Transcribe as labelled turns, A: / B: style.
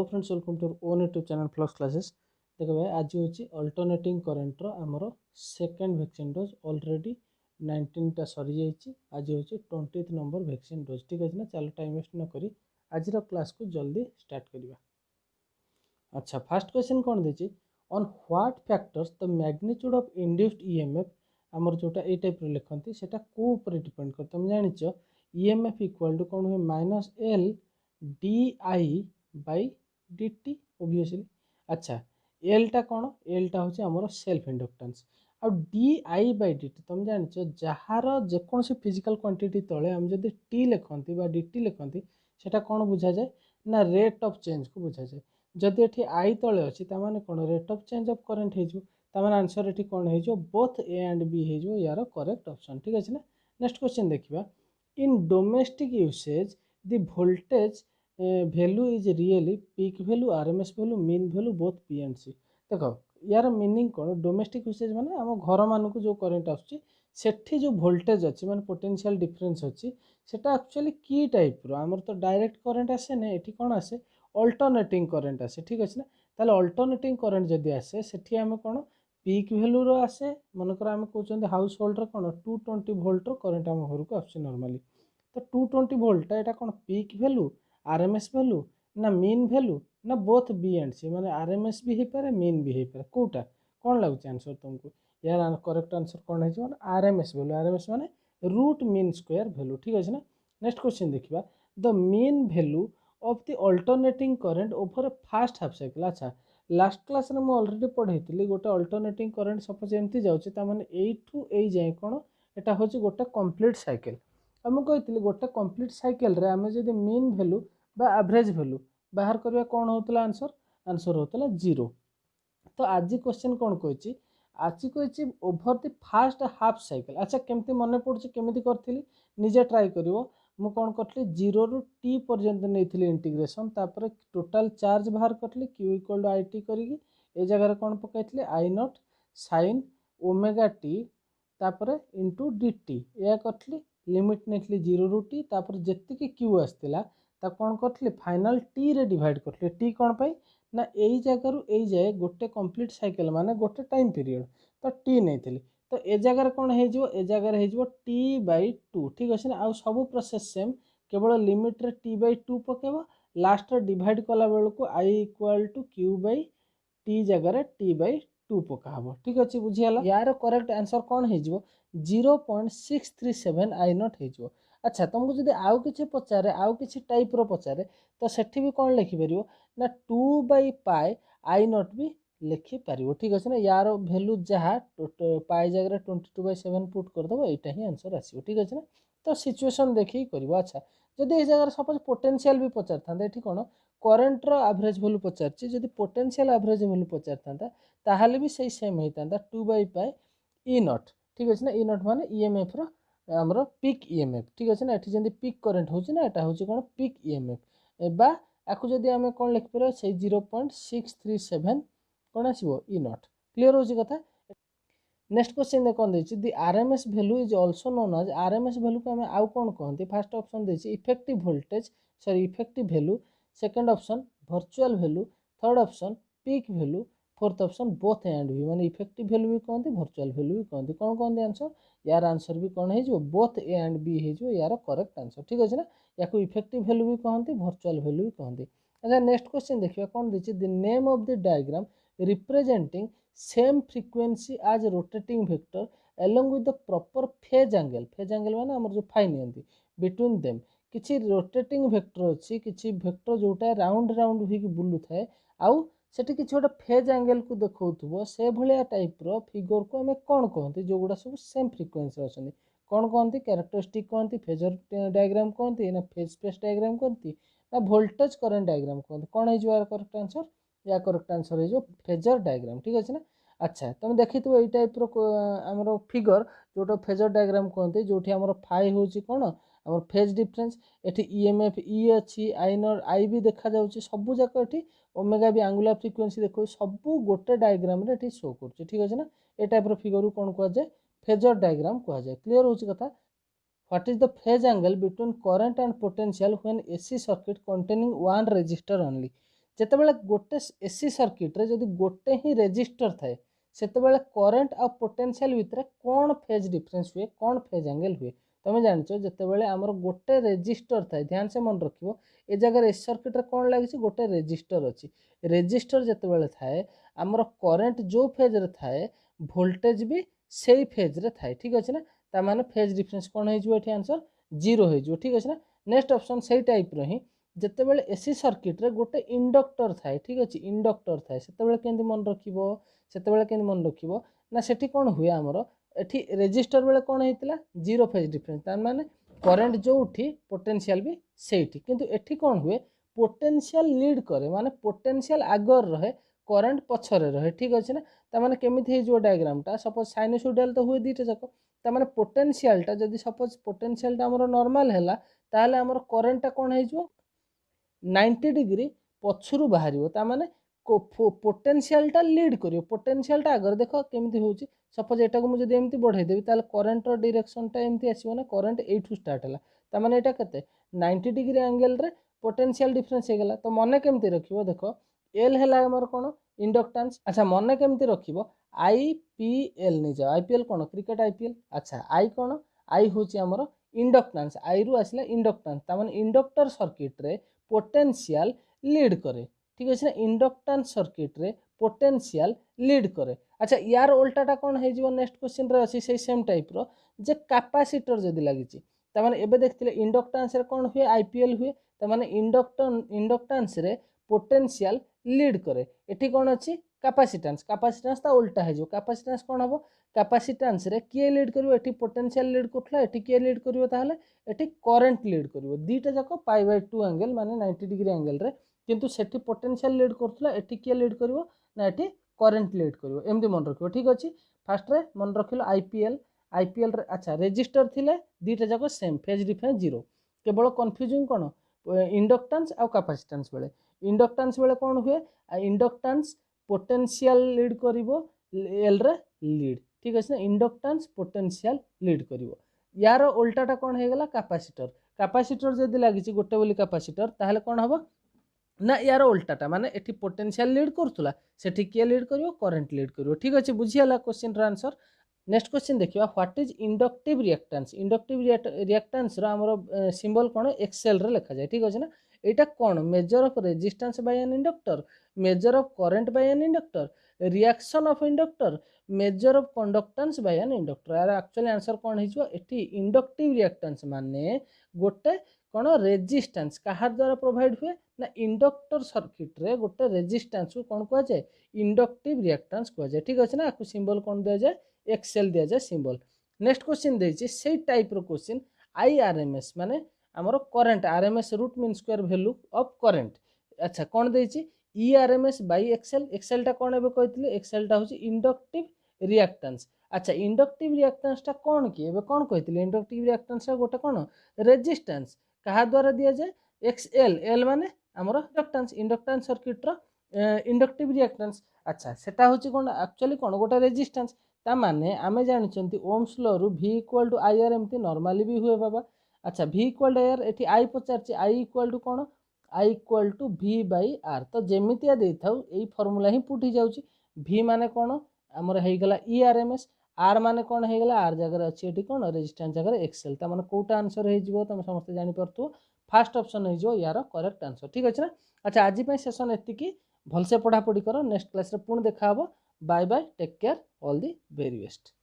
A: Friends welcome to own YouTube channel flux classes. देखो भाई आज हूँ अल्टरनेटिंग करेन्ट आमर सेकेंड वैक्सीन डोज ऑलरेडी 19टा सरी जाइए। आज हूँ 20th नंबर वैक्सीन डोज। ठीक अच्छे ना, चलो टाइम वेस्ट न करी आज क्लास को जल्दी स्टार्ट करवा। अच्छा, फर्स्ट क्वेश्चन कौन देती, on what factors the magnitude of induced EMF आमर जोटा ए टाइप लिखती से को ऊपर डिपेंड कर। तुम जानिच ईएमएफ इक्वल टू कौन हुए minus L D I by D T obviously. अच्छा, एल टा कौन, एल टा हूँ आमर सेल्फ इंडक्टेंस आ D I by D T तुम जानिच जार जेकोसी फिजिकल क्वांटिटी तले आम जब टी लिखती डी टी लिखती सेटा कौन बुझा जाए ना रेट ऑफ चेंज को बुझा जाए। जदि एठी आई तले अच्छी तामाने कौन rate of change of current हो तामाने आंसर एठी कौन हो बोथ ए एंड बी हो यार करेक्ट ऑप्शन। ठीक अच्छे ना, नेक्स्ट क्वेश्चन देखिबा, in domestic usage the voltage value is really peak value RMS value mean value both P and C. देखो यार मीनिंग कौन, डोमेस्टिक यूसेज माने आम घर मानक जो करेन्ट आसुची सेठी जो वोल्टेज अच्छी माने पोटेंशियल डिफरेंस अच्छी सेटा एक्चुअली की टाइप रो आमर तो डायरेक्ट करेन्ट आसे ना, एठी कौन आसे अल्टरनेटिंग करेन्ट आसे। ठीक अच्छे ना, ताले अल्टरनेटिंग करेन्ट जदि आसे सेठी आम कौन पीक वैल्यू रो आसे मनकर आम कहते हाउस होल्ड कौन 220 वोल्ट करेन्ट आम घर को आसे नॉर्मली। तो 220 वोल्ट एटा कौन पीक वैल्यू आरएमएस वैल्यू ना मीन वैल्यू ना बोथ बी एंड सी माने आरएमएस भी हो पारे मीन भी हो पारे कोटा कौन लगुच आंसर तुमको यार करेक्ट आंसर कौन है आरएमएस वैल्यू। आरएमएस माने रूट मीन स्क्वायर वैल्यू। ठीक अच्छे ना, नेक्स्ट क्वेश्चन देखिबा, the mean value of the alternating current over fast half cycle. अच्छा, लास्ट क्लास रे मु ऑलरेडी पढ़ाई गोटे अल्टरनेटिंग करंट सपोज एमती जाउची ता माने ए टू ए जाए कौन एटा होची गोटे कंप्लीट साइकिल। आम कही गोटे कंप्लीट साइकिल रे आमे जदि मीन वैल्यू बा एवरेज वैल्यू बाहर करवा कौन होता आंसर, आंसर होता जीरो। तो आज क्वेश्चन कौन कही, आज कही over the fast half cycle. अच्छा, केमती मन पड़े केमी करी निजे ट्राए कर मु कौन करी जीरो रु टी पर्यंत नहीं इंटीग्रेशन तापर टोटाल चार्ज बाहर करी Q equal to I T करी ए जगह कौन पकई I naught sine omega T तापर इंटू डी टी या करी लिमिट नहीं जीरो रु टी तापर जेतिकी क्यू आसला ता कौन करी फाइनाल टी रे डिवाइड करी टी कौन पाई ना यही जगार यही जाए गोटे कंप्लीट साइकिल माने गोटे टाइम पीरियड तो टी नहीं तो ए जगार कौन हो ए जगार हो टी बाई टू। ठीक अच्छे ना, आउ सब प्रोसेस सेम केवल लिमिट रे टी बाई टू पकेब लास्ट डिवाइड कला बेलू को I equal to Q by T जगार टी बाई टू पकाब। ठीक अच्छे, बुझीगला। यार करेक्ट आंसर कौन हो 0.637 आई नॉट हो। अच्छा, तुमको जब आउ कि पचारे आउ कि टाइप रो पचारे तो सेठी भी कौन लिखिपर ना 2/पाई आई नॉट भी लिखिपर। ठीक अच्छे ना, यार भैल्यू जहाँ पाई जगह 22/7 पुट करदेव यहाँ ही आंसर आसो। ठीक अच्छे ना, तो सिचुएशन देखिए कर। अच्छा, जब ये जगह सपोज पोटेंशियल भी पचार था ये कौन करेन्ट एवरेज भैल्यू पचार जब पोटेंशियल एवरेज भैल्यू पचार था ताहले भी सही सेम होता 2/पाई ई नॉट। ठीक अच्छे ना, ई नॉट माने ईएमएफ रो आमर पिक ईएमएफ। ठीक अच्छे ना, ये जमी पिक करेन्ट हो यहाँ हूँ कौन पिक ईएमएफ बा आपको जब आम कौन लिखिपर से 0.637 कौन आसो ई नॉट। क्लीयर हो कथा। नेक्स्ट क्वेश्चन कौन देती दी RMS value is also known as RMS value को आम आउ कौन कहते फास्ट ऑप्शन देती effective voltage sorry effective value, second option virtual value, third option peak value, fourth option both and भी माने इफेक्टिव वैल्यू भी कहते वर्चुअल वैल्यू भी कहते कौन कहते आंसर यार आंसर भी कौन हो बोथ ए एंड बी हो यार करेक्ट आंसर। ठीक अच्छे ना, या इफेक्टिव वैल्यू भी कहते वर्चुअल वैल्यू भी कहते। अच्छा, नेक्स्ट क्वेश्चन देखिए कौन देती the name of the diagram representing same frequency as rotating vector along with the proper phase angle माने हमर जो फाइ नियंती बिटवीन देम किछि रोटेटिंग वेक्टर अछि किछि वेक्टर जोटा राउंड राउंड होई कि बुलु थाए आउ सेठी किछि गोटा फेज एंगल को देखौथबो से भलिया टाइप रो फिगर को हमें कोन कहंती जो गुडा सब सेम फ्रिक्वेंसी अछनी कोन कहंती कैरेक्टरिस्टिक कहंती फेजर डायग्राम कहंती ना फेज स्पेस डायग्राम कहंती ना वोल्टेज करंट डायग्राम कहंती कोन है जो करेक्ट आंसर या करेक्ट आंसर है जो फेजर डायग्राम। ठीक अच्छे ना। अच्छा, तुम देखी ये टाइप आमर फिगर जोटा फेजर डायग्राम कहते जो फाइ हूँ कौन आम फेज डिफरेंस एटी ईएमएफ ई अच्छी आई नॉट आई भी देखा जाउची सबू जाक एटी ओमेगा भी आंगुलर फ्रिक्वेंसी देखो सबू गोटे डायग्राम रे एटी शो कर। ठीक अच्छे ना, ए टाइप फिगर कौन कह जाए फेजर डायग्राम कह जाए। क्लीयर हो कथा। What is the phase angle between current and potential when AC circuit containing one resistor only. जेतेबेले गोटे एसी सर्किट रे जदि गोटे ही रेजिस्टर थाए सेतेबेले करंट आ पोटेंशियल भितर कौन फेज डिफरेंस हुए कौन फेज एंगल हुए तुम जानिछ जेतेबेले आमर गोटे रेजिस्टर थाए ध्यान से मन रखिबो ए जगह एसी सर्किट रे कौन लागिछि गोटे रेजिस्टर अछि रेजिस्टर जेतेबेले थाए आमर करंट जो फेज रे थाए वोल्टेज भी सेही फेज रे थाए ठीक अछि ना ता माने फेज डिफरेंस कौन हो एठी आंसर 0 हो ठीक अछि ना नेक्स्ट ऑप्शन सही टाइप रो ही जेतेबेले एसी सर्किट रे गोटे इंडक्टर थाए ठीक अछि इंडक्टर थाए सेतेबेले केंति मन रखिबो सेतेबेले केंति मन रखिबो ना सेठी कोन हुए हमरो एठी रेजिस्टर बेले कोन हेतिला 0 फेज डिफरेंस तार माने करंट जो उठी पोटेंशियल भी सेठी किंतु एठी कोन हुए पोटेंशियल लीड करे माने पोटेंशियल आगर रहे करंट पछरे रहे ठीक अछि ना ता माने केमिति हे जो डायग्राम ता सपोज साइनसोइडल तो हुए दीटा जाको ता माने पोटेंशियल टा जदी सपोज पोटेंशियल टा हमरो नॉर्मल हैला ताले हमरो करंट टा कोन हे जो 90 डिग्री पछरु बाहरिबो ता माने पोटेंशियल टा लीड करियो पोटेंशियल टा अगर देखो केमिति होउची सपोज एटा को मु जदी एमिति बढ़ाई देबी ताले करंट रो डायरेक्शन टा एमिति आसीबो ना करंट एठू स्टार्ट हला ता माने एटा केते 90 डिग्री एंगल रे पोटेंशियल डिफरेंस हे गेला तो मने केमिति रखिबो देखो एल हैला हमर कोन इंडक्टेंस अच्छा मने केमिति रखिबो आईपीएल नि जाओ आईपीएल कोन क्रिकेट आईपीएल अच्छा आई कोन आई होची हमर इंडक्टेंस आई रु आसीला इंडक्टेंस ता माने इंडक्टर सर्किट रे पोटेंशियल लीड करे ठीक अछि ना इंडक्टेंस सर्किट रे पोटेंशियल लीड करे अच्छा यार उल्टाटा कोन हे जीवो नेक्स्ट क्वेश्चन रे अछि से सेम टाइप रो जे कैपेसिटर जदी लागिछि त माने एबे देखथिले इंडक्टेंस रे कोन हुए आईपीएल हुए त माने इंडक्टेंस रे पोटेंशियल लीड करे एठी कोन अछि कैपेसिटेंस कैपेसिटेंस ता उल्टा हे जो कैपेसिटेंस कोन हबो कैपेसिटेंस रे के लीड करिवो एठी पोटेंशियल लीड करथला एठी के लीड करिवो ताहले एठी करंट लीड करिवो दीटा जाको π/2 एंगल माने 90 डिग्री एंगल रे किंतु सेठी पोटेंशियल लीड करथला एठी के लीड करिवो ना एठी करंट लीड करिवो एमदी मन रखिवो ठीक अछि फर्स्ट रे मन रखिलो आईपीएल रे अच्छा रेजिस्टर थिले दीटा जाको सेम फेज डिफरेंस 0 केवल कंफ्यूजिंग कोन इंडक्टेंस आ कैपेसिटेंस बेले कोन हुए इंडक्टेंस पोटेंशियल लीड करिवो एल रे लीड ठीक अछि ना इंडक्टेंस पोटेंशियल लीड करिवो यार उल्टाटा कोन हे गेला कैपेसिटर जदी लागिछि गोटे बोली कैपेसिटर ताहले कोन हबो ना यार उल्टाटा माने एठी पोटेंशियल लीड करथुला सेठी के लीड करिवो करंट लीड करिवो ठीक अछि बुझियाला क्वेश्चन रा आंसर नेक्स्ट क्वेश्चन देखिबा व्हाट इज इंडक्टिव रिएक्टेंस रा हमरो सिंबल कोन एक्सेल रे लिखा जाय ठीक अछि ना एटा कोन measure of resistance by an inductor measure of current by an inductor reaction of inductor measure of conductance by an inductor यार एक्चुअली आंसर कोन हिजो एठी इंडक्टिव रिएक्टेंस माने गोटे कोन रेजिस्टेंस कहार द्वारा प्रोवाइड हुए ना इंडक्टर सर्किट रे गोटे रेजिस्टेंस को कोन कहै जाय इंडक्टिव रिएक्टेंस कहै जाय ठीक अछि ना आकु सिंबल कोन दे जाय एक्सेल दिया जाय सिंबल नेक्स्ट क्वेश्चन देछि सेही टाइप रो क्वेश्चन आईआरएमएस माने हमरो current RMS root mean square value of current अच्छा कोन देछि ईआरएमएस बाय एक्सेल टा कोन एबे कहथिले एक्सेल टा होछि इंडक्टिव रिएक्टेंस अच्छा इंडक्टिव रिएक्टेंस टा कोन की एबे कोन कहथिले इंडक्टिव रिएक्टेंस गोटे कोन रेजिस्टेंस कहा द्वारा दिया जाय एक्सएल एल माने हमरो इंडक्टेंस सर्किट रो इंडक्टिव रिएक्टेंस अच्छा सेटा होछि कोन एक्चुअली कोन गोटे रेजिस्टेंस ता माने आमे जानिचंती ओम्स लॉ रु v = IR एमती नॉर्मली भी हुए बाबा अच्छा v = IR एठी I पचारछि I = cone I = v/r तो जेमितिया देथाउ एई फार्मूला ही पुट ही जाउछि v माने कोन हमर हे गेला ERMS r माने कोन हे गेला r जगह अछि एठी कोन रेजिस्टेंस जगह एक्सेल ता माने कोटा आंसर हे जिवो तुम समस्त जानि परतु फर्स्ट ऑप्शन हे जो यार करेक्ट आंसर ठीक अछि ना अच्छा आज पय सेशन एतिकी भलसे पढ़ा पढ़ी करो नेक्स्ट क्लास रे पुन देखा हबो bye bye take care all the very best.